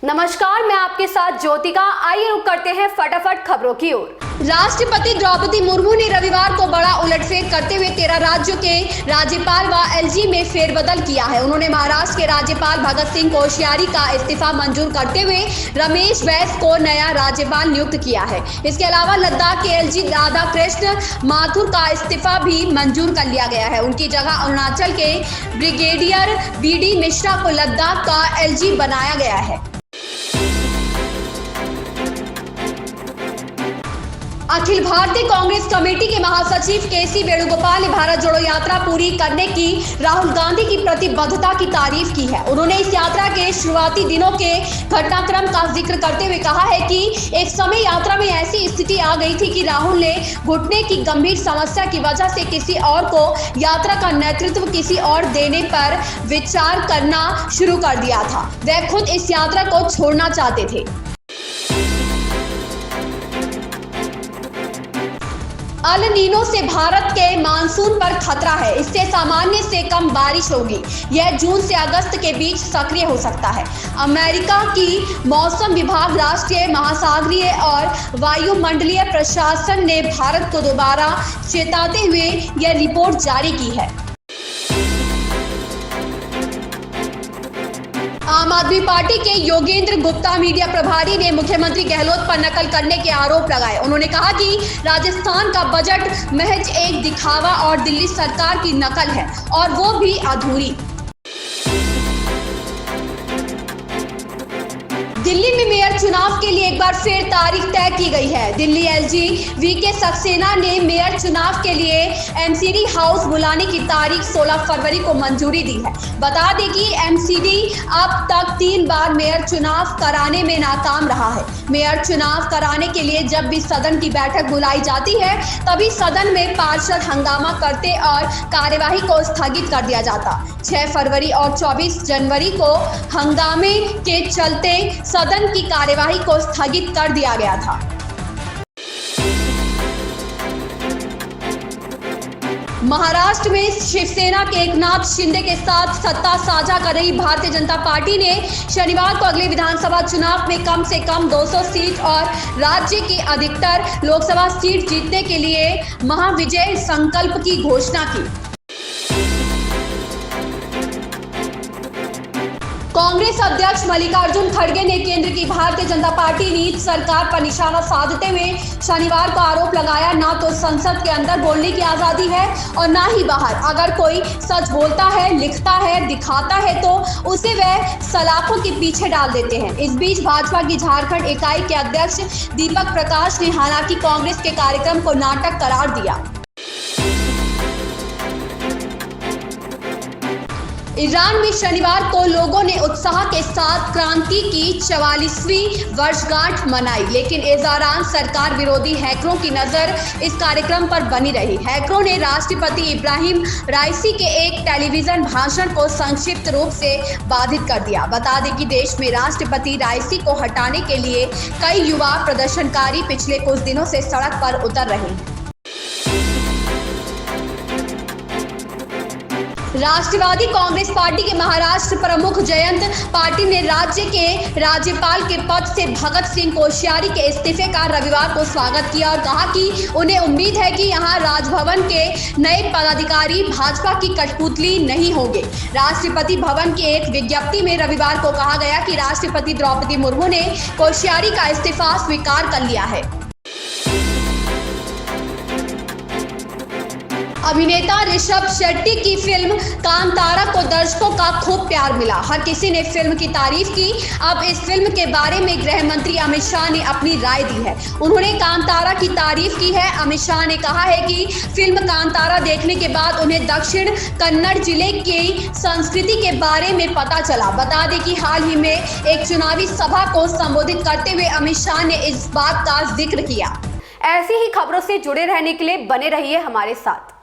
नमस्कार, मैं आपके साथ ज्योतिका। आइए रुक करते हैं फटाफट खबरों की ओर। राष्ट्रपति द्रौपदी मुर्मू ने रविवार को बड़ा उलटफेर करते हुए 13 राज्यों के राज्यपाल व एलजी में फेरबदल किया है। उन्होंने महाराष्ट्र के राज्यपाल भगत सिंह कोश्यारी का इस्तीफा मंजूर करते हुए रमेश बैस को नया राज्यपाल नियुक्त किया है। इसके अलावा लद्दाख के एलजी राधाकृष्ण माथुर का इस्तीफा भी मंजूर कर लिया गया है। उनकी जगह अरुणाचल के ब्रिगेडियर बीडी मिश्रा को लद्दाख का एलजी बनाया गया है। अखिल भारतीय कांग्रेस कमेटी के महासचिव केसी वेणुगोपाल ने भारत जोड़ो यात्रा पूरी करने की राहुल गांधी की प्रतिबद्धता की तारीफ की है। उन्होंने इस यात्रा के शुरुआती दिनों के घटनाक्रम का जिक्र करते हुए कहा है कि एक समय यात्रा में ऐसी स्थिति आ गई थी कि राहुल ने घुटने की गंभीर समस्या की वजह से किसी और को यात्रा का नेतृत्व किसी और देने पर विचार करना शुरू कर दिया था। वे खुद इस यात्रा को छोड़ना चाहते थे। अल नीनो से भारत के मानसून पर खतरा है। इससे सामान्य से कम बारिश होगी। यह जून से अगस्त के बीच सक्रिय हो सकता है। अमेरिका की मौसम विभाग, राष्ट्रीय महासागरीय और वायुमंडलीय प्रशासन ने भारत को दोबारा चेताते हुए यह रिपोर्ट जारी की है। आम आदमी पार्टी के योगेंद्र गुप्ता मीडिया प्रभारी ने मुख्यमंत्री गहलोत पर नकल करने के आरोप लगाए। उन्होंने कहा कि राजस्थान का बजट महज एक दिखावा और दिल्ली सरकार की नकल है, और वो भी अधूरी। दिल्ली में मेयर चुनाव के लिए एक बार फिर तारीख तय की गई है। दिल्ली एलजी वीके सक्सेना ने मेयर चुनाव के लिए एमसीडी हाउस बुलाने की तारीख 16 फरवरी को मंजूरी दी है। बता दें कि एमसीडी अब तक 3 बार मेयर चुनाव कराने में नाकाम रहा है। मेयर चुनाव कराने के लिए जब भी सदन की बैठक बुलाई जाती है, तभी सदन में पार्षद हंगामा करते और कार्यवाही को स्थगित कर दिया जाता। 6 फरवरी और 24 जनवरी को हंगामे के चलते सदन की कार्यवाही को स्थगित कर दिया गया था। महाराष्ट्र में शिवसेना के एकनाथ शिंदे के साथ सत्ता साझा कर रही भारतीय जनता पार्टी ने शनिवार को अगले विधानसभा चुनाव में कम से कम 200 सीट और राज्य की अधिकतर लोकसभा सीट जीतने के लिए महाविजय संकल्प की घोषणा की। कांग्रेस अध्यक्ष मल्लिकार्जुन खड़गे ने केंद्र की भारतीय जनता पार्टी नीति सरकार पर निशाना साधते हुए शनिवार को आरोप लगाया, ना तो संसद के अंदर बोलने की आजादी है और ना ही बाहर। अगर कोई सच बोलता है, लिखता है, दिखाता है तो उसे वह सलाखों के पीछे डाल देते हैं। इस बीच भाजपा की झारखंड इकाई के अध्यक्ष दीपक प्रकाश ने हालांकि कांग्रेस के कार्यक्रम को नाटक करार दिया। ईरान में शनिवार को लोगों ने उत्साह के साथ क्रांति की 44वीं वर्षगांठ मनाई, लेकिन ईरान सरकार विरोधी हैकरों की नजर इस कार्यक्रम पर बनी रही। हैकरों ने राष्ट्रपति इब्राहिम राइसी के एक टेलीविजन भाषण को संक्षिप्त रूप से बाधित कर दिया। बता दें कि देश में राष्ट्रपति राइसी को हटाने के लिए कई युवा प्रदर्शनकारी पिछले कुछ दिनों से सड़क पर उतर रहे हैं। राष्ट्रवादी कांग्रेस पार्टी के महाराष्ट्र प्रमुख जयंत पाटिल ने राज्य के राज्यपाल के पद से भगत सिंह कोश्यारी के इस्तीफे का रविवार को स्वागत किया और कहा कि उन्हें उम्मीद है कि यहां राजभवन के नए पदाधिकारी भाजपा की कठपुतली नहीं होंगे। राष्ट्रपति भवन की एक विज्ञप्ति में रविवार को कहा गया कि राष्ट्रपति द्रौपदी मुर्मू ने कोश्यारी का इस्तीफा स्वीकार कर लिया है। अभिनेता ऋषभ शेट्टी की फिल्म कांतारा को दर्शकों का खूब प्यार मिला। हर किसी ने फिल्म की तारीफ की। अब इस फिल्म के बारे में गृह मंत्री अमित शाह ने अपनी राय दी है। उन्होंने कांतारा की तारीफ की है। अमित शाह ने कहा है कि फिल्म कांतारा देखने के बाद उन्हें दक्षिण कन्नड़ जिले की संस्कृति के बारे में पता चला। बता दें कि हाल ही में एक चुनावी सभा को संबोधित करते हुए अमित शाह ने इस बात का जिक्र किया। ऐसी ही खबरों से जुड़े रहने के लिए बने रहिए हमारे साथ।